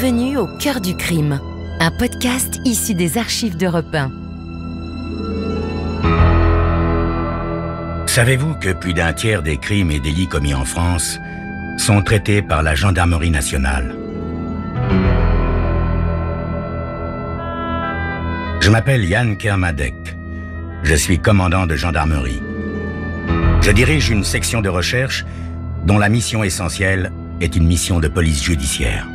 Bienvenue au cœur du crime, un podcast issu des archives d'Europe 1. Savez-vous que plus d'un tiers des crimes et délits commis en France sont traités par la gendarmerie nationale? Je m'appelle Yann Kermadec. Je suis commandant de gendarmerie. Je dirige une section de recherche dont la mission essentielle est une mission de police judiciaire.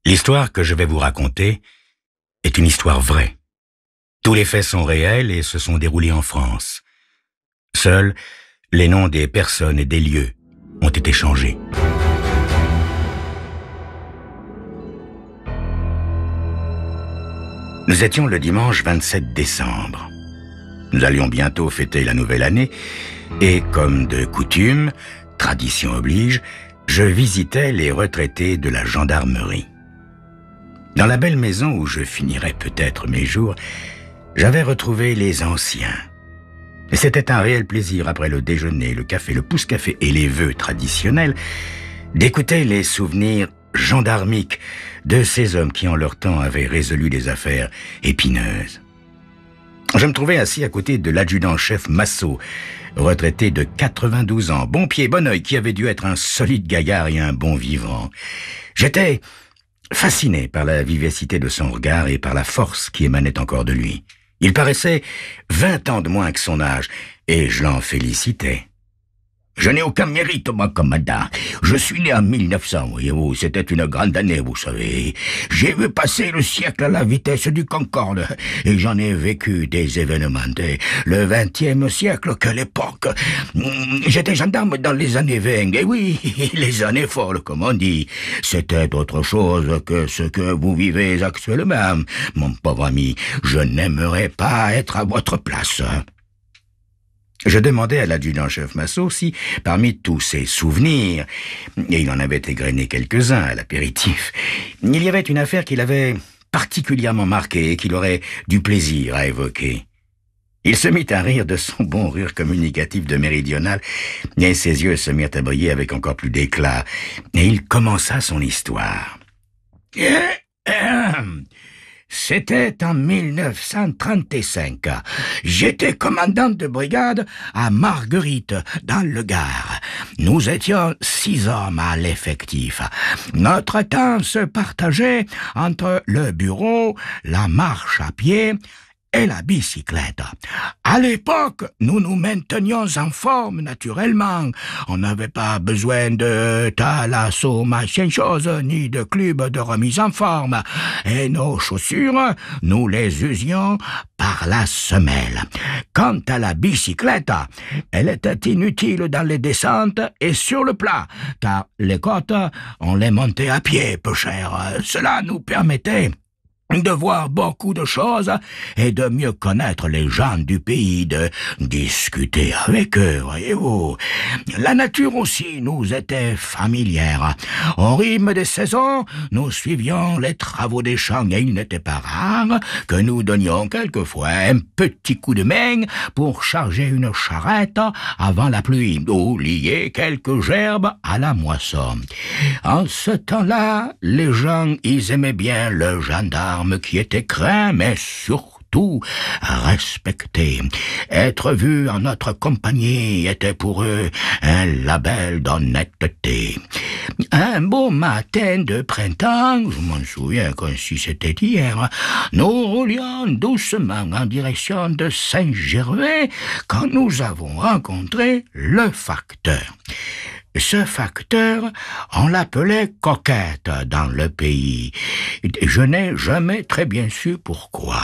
L'histoire que je vais vous raconter est une histoire vraie. Tous les faits sont réels et se sont déroulés en France. Seuls les noms des personnes et des lieux ont été changés. Nous étions le dimanche 27 décembre. Nous allions bientôt fêter la nouvelle année et, comme de coutume, tradition oblige, je visitais les retraités de la gendarmerie. Dans la belle maison où je finirais peut-être mes jours, j'avais retrouvé les anciens. Et c'était un réel plaisir, après le déjeuner, le café, le pouce-café et les vœux traditionnels, d'écouter les souvenirs gendarmiques de ces hommes qui en leur temps avaient résolu des affaires épineuses. Je me trouvais assis à côté de l'adjudant-chef Massot, retraité de 92 ans, bon pied, bon oeil, qui avait dû être un solide gaillard et un bon vivant. J'étais fasciné par la vivacité de son regard et par la force qui émanait encore de lui. Il paraissait 20 ans de moins que son âge, et je l'en félicitais. Je n'ai aucun mérite, moi, commandant. Je suis né en 1900, voyez-vous. C'était une grande année, vous savez. J'ai vu passer le siècle à la vitesse du Concorde, et j'en ai vécu des événements de le 20e siècle que l'époque. J'étais gendarme dans les années 20, et oui, les années folles, comme on dit. C'était autre chose que ce que vous vivez actuellement. Mon pauvre ami, je n'aimerais pas être à votre place. Je demandais à l'adjudant-chef Massot si, parmi tous ses souvenirs, et il en avait égrené quelques-uns à l'apéritif, il y avait une affaire qui l'avait particulièrement marqué et qu'il aurait du plaisir à évoquer. Il se mit à rire de son bon rire communicatif de méridional, et ses yeux se mirent à briller avec encore plus d'éclat, et il commença son histoire. C'était en 1935. J'étais commandant de brigade à Marguerite, dans le Gard. Nous étions 6 hommes à l'effectif. Notre temps se partageait entre le bureau, la marche à pied et la bicyclette. À l'époque, nous nous maintenions en forme naturellement. On n'avait pas besoin de thalasso machin chose, ni de club de remise en forme. Et nos chaussures, nous les usions par la semelle. Quant à la bicyclette, elle était inutile dans les descentes et sur le plat, car les côtes, on les montait à pied, peu cher. Cela nous permettait de voir beaucoup de choses et de mieux connaître les gens du pays, de discuter avec eux, voyez-vous. La nature aussi nous était familière. Au rythme des saisons, nous suivions les travaux des champs et il n'était pas rare que nous donnions quelquefois un petit coup de main pour charger une charrette avant la pluie ou lier quelques gerbes à la moisson. En ce temps-là, les gens, ils aimaient bien le gendarme qui était craint, mais surtout respecté. Être vu en notre compagnie était pour eux un label d'honnêteté. Un beau matin de printemps, je m'en souviens comme si c'était hier, nous roulions doucement en direction de Saint-Gervais quand nous avons rencontré le facteur. Ce facteur, on l'appelait Coquette dans le pays. Je n'ai jamais très bien su pourquoi.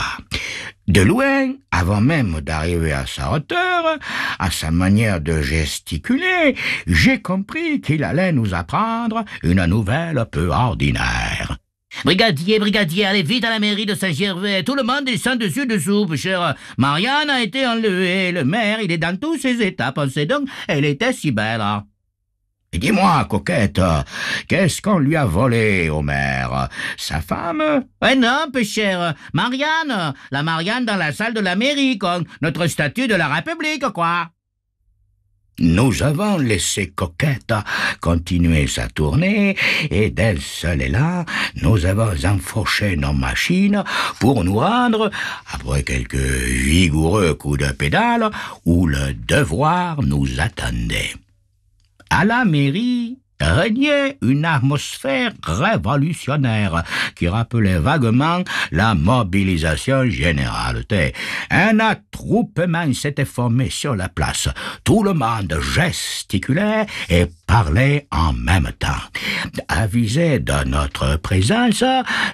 De loin, avant même d'arriver à sa hauteur, à sa manière de gesticuler, j'ai compris qu'il allait nous apprendre une nouvelle peu ordinaire. Brigadier, allez vite à la mairie de Saint-Gervais. Tout le monde est sans dessus dessous, cher. Marianne a été enlevée. Le maire, il est dans tous ses états. Pensez donc, elle était si belle. Dis-moi, coquette, qu'est-ce qu'on lui a volé au maire? Sa femme? Eh non, peu cher, Marianne, la Marianne dans la salle de la mairie, comme notre statue de la République, quoi. Nous avons laissé Coquette continuer sa tournée et d'un seul élan, nous avons enfourché nos machines pour nous rendre, après quelques vigoureux coups de pédale, où le devoir nous attendait. À la mairie régnait une atmosphère révolutionnaire qui rappelait vaguement la mobilisation générale. Un attroupement s'était formé sur la place. Tout le monde gesticulait et parlait en même temps. Avisé de notre présence,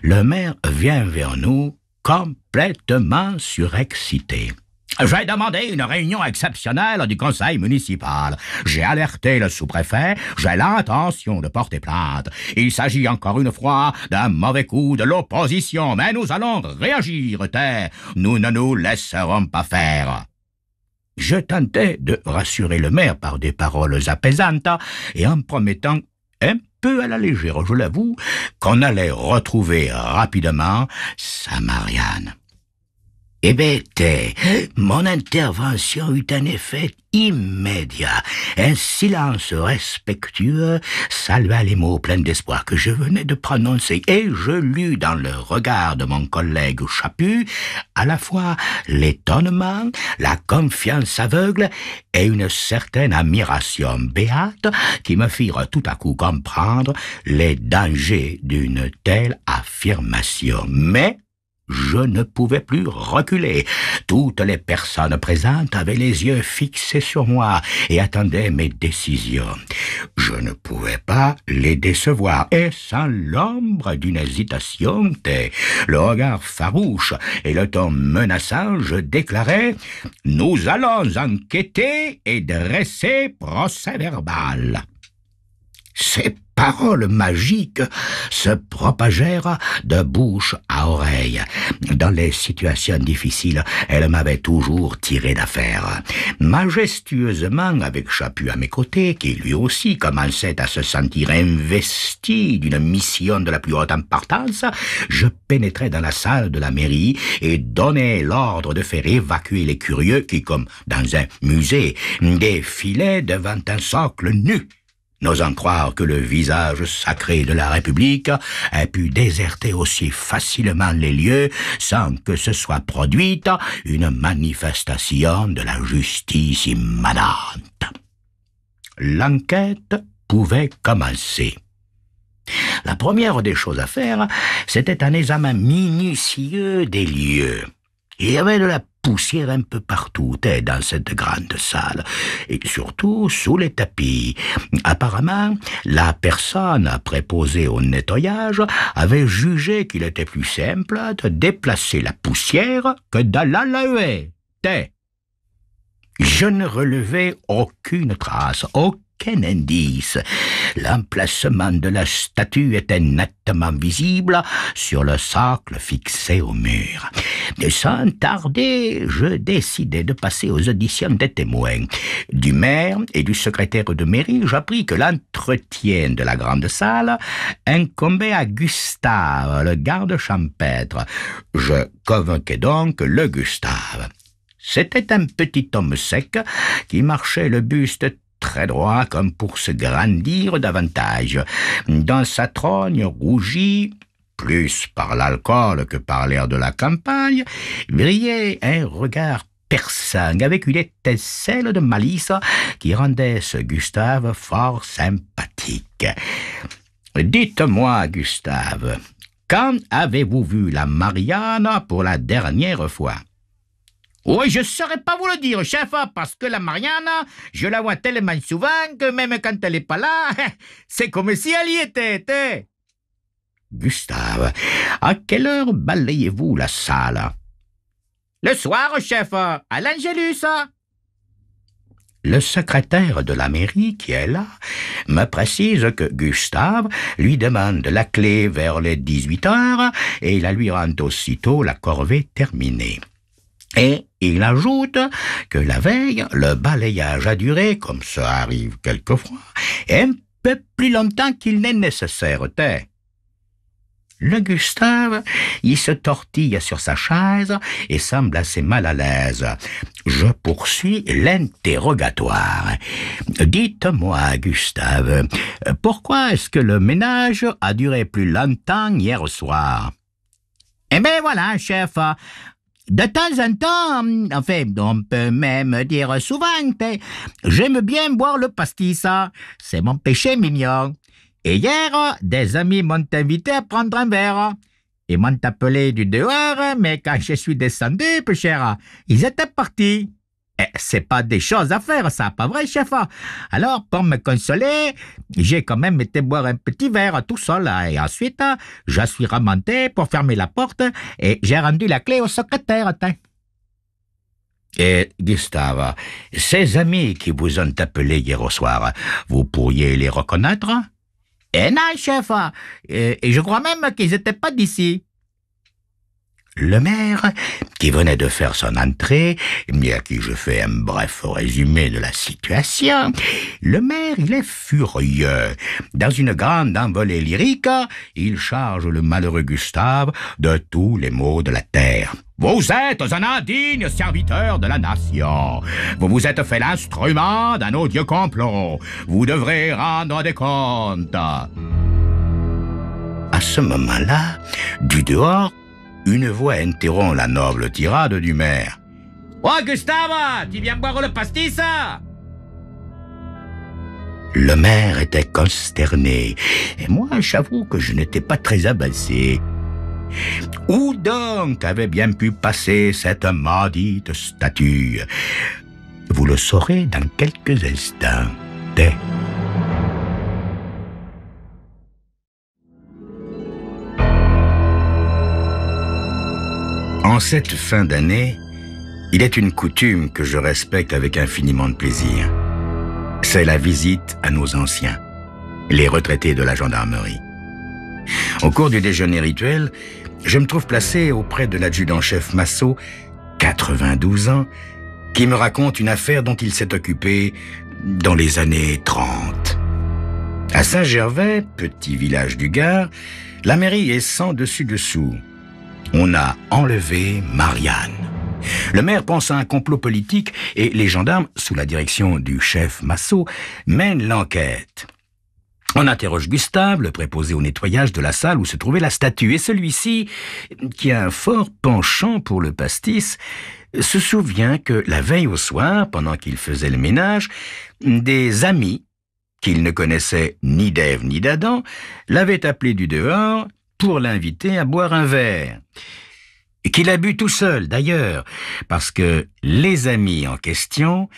le maire vient vers nous complètement surexcité. J'ai demandé une réunion exceptionnelle du conseil municipal. J'ai alerté le sous-préfet. J'ai l'intention de porter plainte. Il s'agit encore une fois d'un mauvais coup de l'opposition, mais nous allons réagir. Nous ne nous laisserons pas faire. Je tentais de rassurer le maire par des paroles apaisantes et en promettant un peu à la légère, je l'avoue, qu'on allait retrouver rapidement sa Marianne. Eh bien, mon intervention eut un effet immédiat. Un silence respectueux salua les mots pleins d'espoir que je venais de prononcer, et je lus dans le regard de mon collègue Chaput à la fois l'étonnement, la confiance aveugle et une certaine admiration béate qui me firent tout à coup comprendre les dangers d'une telle affirmation. Mais je ne pouvais plus reculer. Toutes les personnes présentes avaient les yeux fixés sur moi et attendaient mes décisions. Je ne pouvais pas les décevoir, et sans l'ombre d'une hésitation, le regard farouche et le ton menaçant, je déclarais « Nous allons enquêter et dresser procès-verbal ». Ces paroles magiques se propagèrent de bouche à oreille. Dans les situations difficiles, elles m'avaient toujours tiré d'affaire. Majestueusement, avec Chaput à mes côtés, qui lui aussi commençait à se sentir investi d'une mission de la plus haute importance, je pénétrai dans la salle de la mairie et donnai l'ordre de faire évacuer les curieux qui, comme dans un musée, défilaient devant un socle nu. N'osant croire que le visage sacré de la République ait pu déserter aussi facilement les lieux sans que se soit produite une manifestation de la justice immanente. L'enquête pouvait commencer. La première des choses à faire, c'était un examen minutieux des lieux. Il y avait de la poussière un peu partout dans cette grande salle, et surtout sous les tapis. Apparemment, la personne préposée au nettoyage avait jugé qu'il était plus simple de déplacer la poussière que de la laver. Je ne relevais aucune trace, aucun indice. L'emplacement de la statue était nettement visible sur le socle fixé au mur. Sans tarder, je décidai de passer aux auditions des témoins. Du maire et du secrétaire de mairie, j'appris que l'entretien de la grande salle incombait à Gustave, le garde champêtre. Je convoquai donc le Gustave. C'était un petit homme sec qui marchait le buste très droit comme pour se grandir davantage. Dans sa trogne rougie, plus par l'alcool que par l'air de la campagne, brillait un regard perçant avec une étincelle de malice qui rendait ce Gustave fort sympathique. « Dites-moi, Gustave, quand avez-vous vu la Marianne pour la dernière fois ?» Oui, je ne saurais pas vous le dire, chef, parce que la Marianne, je la vois tellement souvent que même quand elle n'est pas là, c'est comme si elle y était. Gustave, à quelle heure balayez-vous la salle? Le soir, chef, à l'Angélus. Le secrétaire de la mairie, qui est là, me précise que Gustave lui demande la clé vers les 18 heures et la lui rend aussitôt la corvée terminée. Et il ajoute que la veille, le balayage a duré, comme ça arrive quelquefois, un peu plus longtemps qu'il n'est nécessaire, t'es. Le Gustave, il se tortille sur sa chaise et semble assez mal à l'aise. Je poursuis l'interrogatoire. Dites-moi, Gustave, pourquoi est-ce que le ménage a duré plus longtemps hier soir? Eh bien voilà, chef. De temps en temps, enfin, on peut même dire souvent, j'aime bien boire le pastis. C'est mon péché mignon. Et hier, des amis m'ont invité à prendre un verre. Ils m'ont appelé du dehors, mais quand je suis descendu, peu cher, ils étaient partis. Et c'est pas des choses à faire, ça, pas vrai, chef? Alors, pour me consoler, j'ai quand même été boire un petit verre tout seul. Et ensuite, je suis remonté pour fermer la porte et j'ai rendu la clé au secrétaire. Et Gustave, ces amis qui vous ont appelé hier au soir, vous pourriez les reconnaître? Eh non, chef, et je crois même qu'ils n'étaient pas d'ici. Le maire, qui venait de faire son entrée, mais à qui je fais un bref résumé de la situation, le maire, il est furieux. Dans une grande envolée lyrique, il charge le malheureux Gustave de tous les maux de la terre. Vous êtes un indigne serviteur de la nation. Vous vous êtes fait l'instrument d'un odieux complot. Vous devrez rendre des comptes. À ce moment-là, du dehors, une voix interrompt la noble tirade du maire. « Oh, Gustave, tu viens boire le pastis ?» Le maire était consterné, et moi, j'avoue que je n'étais pas très avancé. Où donc avait bien pu passer cette maudite statue? Vous le saurez dans quelques instants. En cette fin d'année, il est une coutume que je respecte avec infiniment de plaisir. C'est la visite à nos anciens, les retraités de la gendarmerie. Au cours du déjeuner rituel, je me trouve placé auprès de l'adjudant-chef Massot, 92 ans, qui me raconte une affaire dont il s'est occupé dans les années 30. À Saint-Gervais, petit village du Gard, la mairie est sans dessus-dessous. On a enlevé Marianne. Le maire pense à un complot politique et les gendarmes, sous la direction du chef Massot, mènent l'enquête. On interroge Gustave, le préposé au nettoyage de la salle où se trouvait la statue, et celui-ci, qui a un fort penchant pour le pastis, se souvient que la veille au soir, pendant qu'il faisait le ménage, des amis, qu'il ne connaissait ni d'Ève ni d'Adam, l'avaient appelé du dehors pour l'inviter à boire un verre. Et qu'il a bu tout seul, d'ailleurs, parce que les amis en question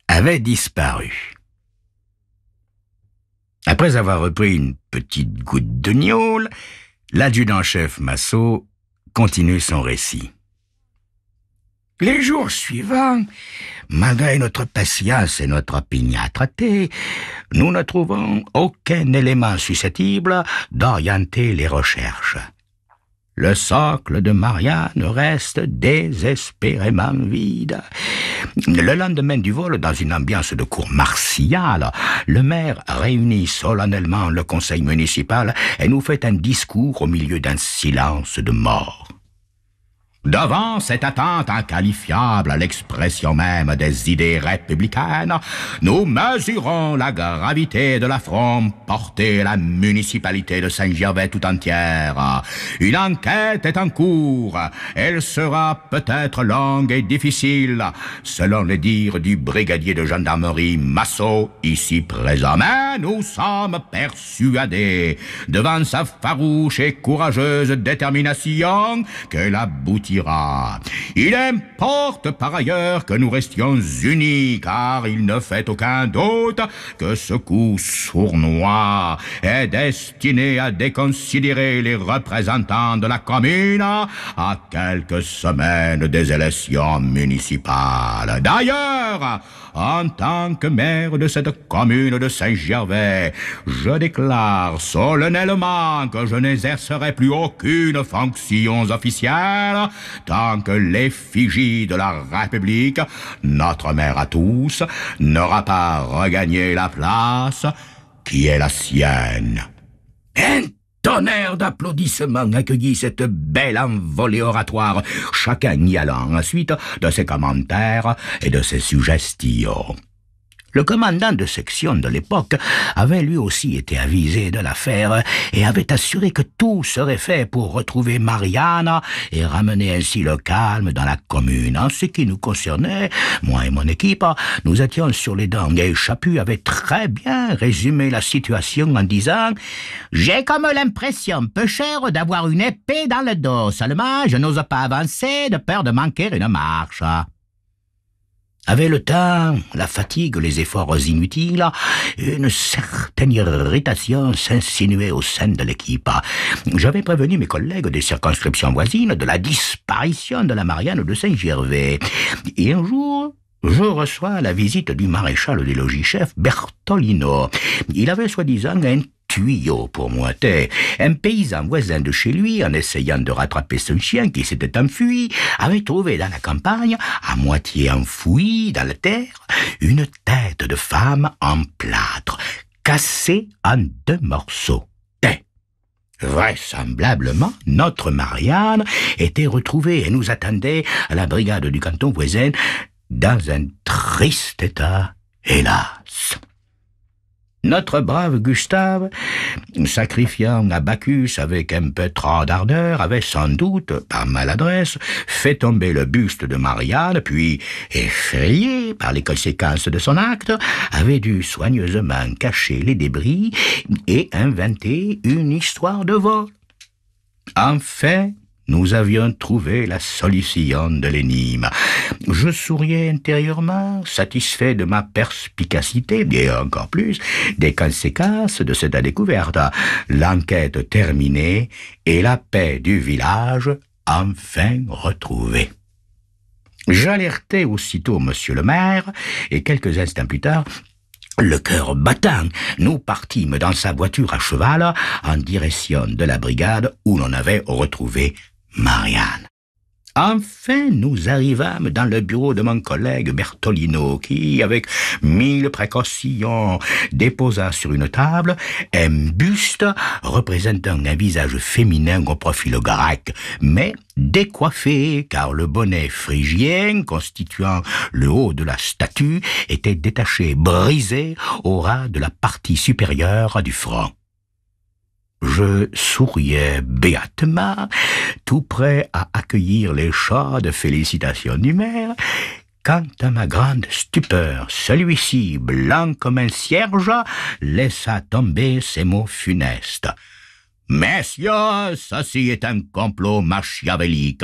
avaient disparu. Après avoir repris une petite goutte de gnôle, l'adjudant-chef Massot continue son récit. Les jours suivants, malgré notre patience et notre opiniâtreté, nous ne trouvons aucun élément susceptible d'orienter les recherches. Le socle de Marianne reste désespérément vide. Le lendemain du vol, dans une ambiance de cour martiale, le maire réunit solennellement le conseil municipal et nous fait un discours au milieu d'un silence de mort. Devant cette attente inqualifiable à l'expression même des idées républicaines, nous mesurons la gravité de l'affront porté à la municipalité de Saint-Gervais tout entière. Une enquête est en cours. Elle sera peut-être longue et difficile, selon les dires du brigadier de gendarmerie Massot, ici présent. Mais nous sommes persuadés, devant sa farouche et courageuse détermination, qu'elle aboutira. Il importe par ailleurs que nous restions unis, car il ne fait aucun doute que ce coup sournois est destiné à déconsidérer les représentants de la commune à quelques semaines des élections municipales. D'ailleurs, en tant que maire de cette commune de Saint-Gervais, je déclare solennellement que je n'exercerai plus aucune fonction officielle tant que l'effigie de la République, notre mère à tous, n'aura pas regagné la place qui est la sienne. » Un tonnerre d'applaudissements accueillit cette belle envolée oratoire, chacun y allant ensuite de ses commentaires et de ses suggestions. Le commandant de section de l'époque avait lui aussi été avisé de l'affaire et avait assuré que tout serait fait pour retrouver Marianne et ramener ainsi le calme dans la commune. En ce qui nous concernait, moi et mon équipe, nous étions sur les dents et Chaput avait très bien résumé la situation en disant « J'ai comme l'impression, peu cher, d'avoir une épée dans le dos. Seulement, je n'ose pas avancer de peur de manquer une marche. » Avec le temps, la fatigue, les efforts inutiles, une certaine irritation s'insinuait au sein de l'équipe. J'avais prévenu mes collègues des circonscriptions voisines de la disparition de la Marianne de Saint-Gervais. Et un jour, je reçois la visite du maréchal des logis-chefs Bertolino. Il avait soi-disant un tuyau pour moi. Un paysan voisin de chez lui, en essayant de rattraper son chien qui s'était enfui, avait trouvé dans la campagne, à moitié enfouie dans la terre, une tête de femme en plâtre, cassée en 2 morceaux. Vraisemblablement, notre Marianne était retrouvée et nous attendait à la brigade du canton voisin dans un triste état, hélas. Notre brave Gustave, sacrifiant à Bacchus avec un peu trop d'ardeur, avait sans doute, par maladresse, fait tomber le buste de Marianne, puis, effrayé par les conséquences de son acte, avait dû soigneusement cacher les débris et inventer une histoire de vol. Enfin, nous avions trouvé la solution de l'énigme. Je souriais intérieurement, satisfait de ma perspicacité, et encore plus des conséquences de cette découverte. L'enquête terminée et la paix du village enfin retrouvée. J'alertai aussitôt monsieur le maire, et quelques instants plus tard, le cœur battant, nous partîmes dans sa voiture à cheval en direction de la brigade où l'on avait retrouvé Marianne. Enfin, nous arrivâmes dans le bureau de mon collègue Bertolino qui, avec 1000 précautions, déposa sur une table un buste représentant un visage féminin au profil grec, mais décoiffé, car le bonnet phrygien constituant le haut de la statue était détaché, brisé au ras de la partie supérieure du front. Je souriais béatement, tout prêt à accueillir les chaudes félicitations du maire, quand à ma grande stupeur, celui-ci, blanc comme un cierge, laissa tomber ces mots funestes. « Messieurs, ceci est un complot machiavélique.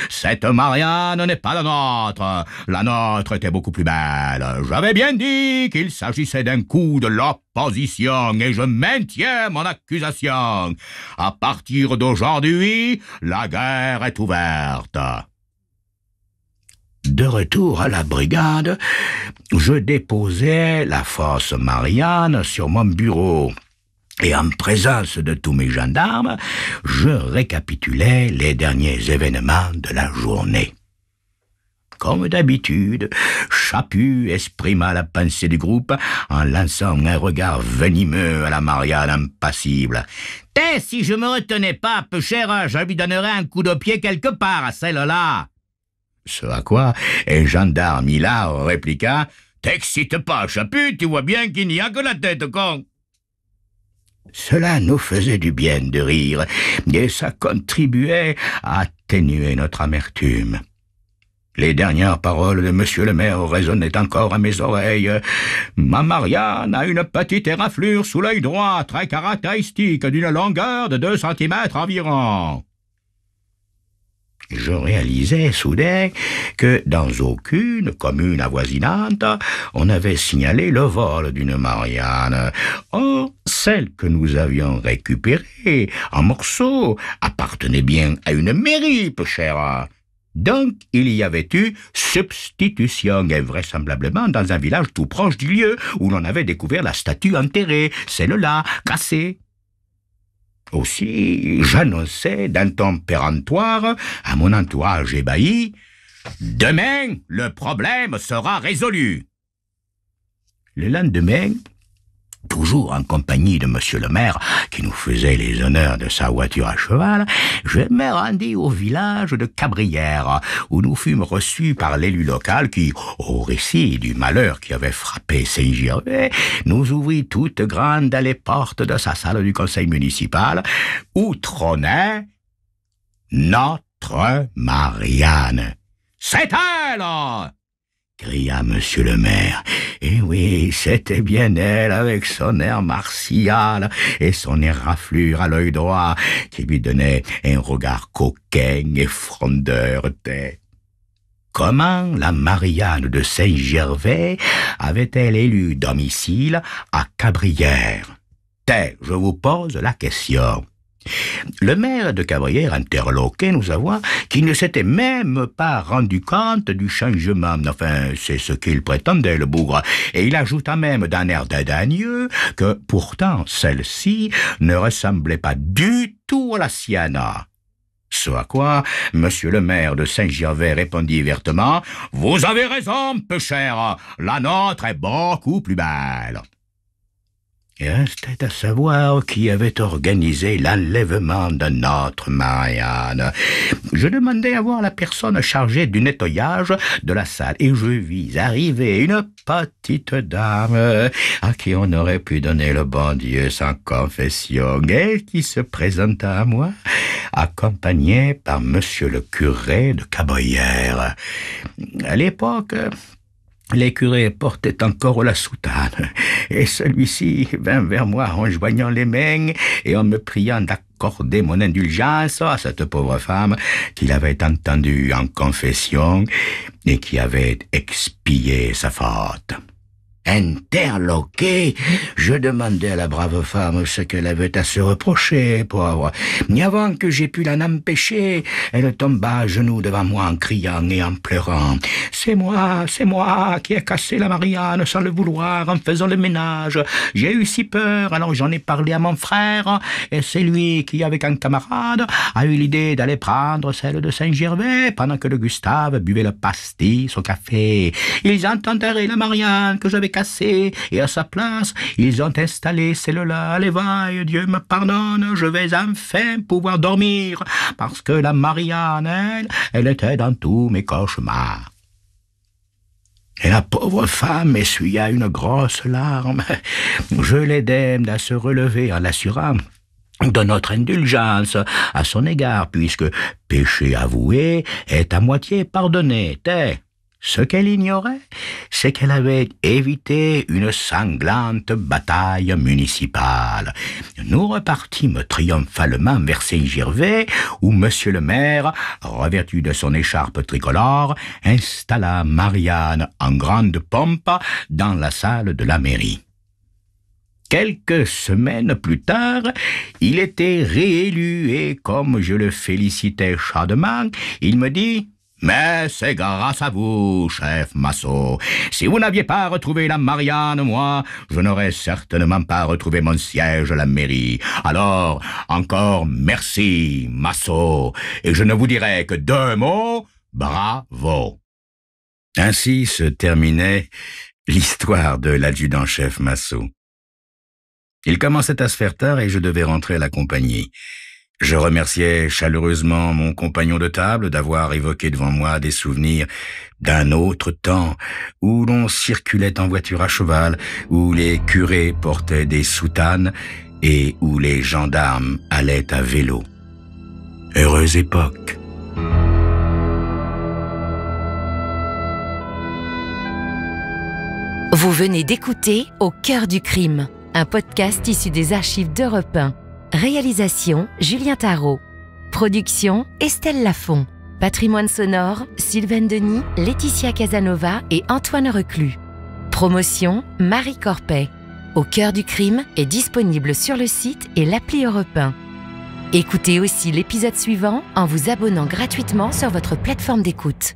Cette Marianne n'est pas la nôtre. La nôtre était beaucoup plus belle. J'avais bien dit qu'il s'agissait d'un coup de l'opposition et je maintiens mon accusation. À partir d'aujourd'hui, la guerre est ouverte. » De retour à la brigade, je déposai la fausse Marianne sur mon bureau. Et en présence de tous mes gendarmes, je récapitulais les derniers événements de la journée. Comme d'habitude, Chaput exprima la pensée du groupe en lançant un regard venimeux à la Marianne impassible. « Si je me retenais pas, peu cher, je lui donnerais un coup de pied quelque part à celle-là. » Ce à quoi un gendarme hilar répliqua « T'excite pas, Chaput, tu vois bien qu'il n'y a que la tête, con !» Cela nous faisait du bien de rire, et ça contribuait à atténuer notre amertume. Les dernières paroles de monsieur le maire résonnaient encore à mes oreilles. « Ma Marianne a une petite éraflure sous l'œil droit, très caractéristique, d'une longueur de 2 centimètres environ. » Je réalisais soudain que dans aucune commune avoisinante, on avait signalé le vol d'une Marianne. Or, celle que nous avions récupérée en morceaux appartenait bien à une mairie, peu chère. Donc, il y avait eu substitution, invraisemblablement dans un village tout proche du lieu où l'on avait découvert la statue enterrée, celle-là, cassée. Aussi, j'annonçais d'un ton péremptoire à mon entourage ébahi « Demain, le problème sera résolu !» Le lendemain, Toujours en compagnie de monsieur le maire, qui nous faisait les honneurs de sa voiture à cheval, je me rendis au village de Cabrières, où nous fûmes reçus par l'élu local qui, au récit du malheur qui avait frappé Saint-Gervais, nous ouvrit toutes grandes les portes de sa salle du conseil municipal, où trônait notre Marianne. « C'est elle !» cria monsieur le maire. Et oui, c'était bien elle, avec son air martial et son éraflure à l'œil droit, qui lui donnait un regard coquin et frondeur. Comment la Marianne de Saint-Gervais avait-elle élu domicile à Cabrières? Je vous pose la question. Le maire de Cabrières interloqué nous avoua qu'il ne s'était même pas rendu compte du changement. Enfin, c'est ce qu'il prétendait, le bougre. Et il ajouta même d'un air dédaigneux que, pourtant, celle-ci ne ressemblait pas du tout à la sienne. Ce à quoi monsieur le maire de Saint-Gervais répondit vertement « Vous avez raison, peu cher, la nôtre est beaucoup plus belle. » Il restait à savoir qui avait organisé l'enlèvement de notre Marianne. Je demandai à voir la personne chargée du nettoyage de la salle et je vis arriver une petite dame à qui on aurait pu donner le bon Dieu sans confession et qui se présenta à moi, accompagnée par monsieur le curé de Cabrières. À l'époque, les curés portaient encore la soutane, et celui-ci vint vers moi en joignant les mains et en me priant d'accorder mon indulgence à cette pauvre femme qu'il avait entendue en confession et qui avait expié sa faute. Interloqué, je demandai à la brave femme ce qu'elle avait à se reprocher, pauvre. Et avant que j'aie pu l'en empêcher, elle tomba à genoux devant moi en criant et en pleurant. C'est moi qui ai cassé la Marianne sans le vouloir en faisant le ménage. J'ai eu si peur, alors j'en ai parlé à mon frère, et c'est lui qui, avec un camarade, a eu l'idée d'aller prendre celle de Saint-Gervais pendant que le Gustave buvait le pastis au café. Ils ont enterré la Marianne que j'avais cassée, et à sa place, ils ont installé celle-là. Allez, vaille, Dieu me pardonne, je vais enfin pouvoir dormir, parce que la Marianne, elle était dans tous mes cauchemars. Et la pauvre femme essuya une grosse larme. Je l'aidai à se relever en l'assurant de notre indulgence à son égard, puisque péché avoué est à moitié pardonné. Ce qu'elle ignorait, c'est qu'elle avait évité une sanglante bataille municipale. Nous repartîmes triomphalement vers Saint-Gervais, où monsieur le maire, revêtu de son écharpe tricolore, installa Marianne en grande pompe dans la salle de la mairie. Quelques semaines plus tard, il était réélu et, comme je le félicitais chaudement, il me dit « Mais c'est grâce à vous, chef Massot. Si vous n'aviez pas retrouvé la Marianne, moi, je n'aurais certainement pas retrouvé mon siège à la mairie. Alors, encore merci, Massot. Et je ne vous dirai que 2 mots, bravo. » Ainsi se terminait l'histoire de l'adjudant-chef Massot. Il commençait à se faire tard et je devais rentrer à la compagnie. Je remerciais chaleureusement mon compagnon de table d'avoir évoqué devant moi des souvenirs d'un autre temps où l'on circulait en voiture à cheval, où les curés portaient des soutanes et où les gendarmes allaient à vélo. Heureuse époque. Vous venez d'écouter Au cœur du crime, un podcast issu des archives d'Europe 1. Réalisation Julien Tarot. Production Estelle Lafont. Patrimoine sonore Sylvaine Denis, Laetitia Casanova et Antoine Reclus. Promotion Marie Corpet. Au cœur du crime est disponible sur le site et l'appli Europe 1. Écoutez aussi l'épisode suivant en vous abonnant gratuitement sur votre plateforme d'écoute.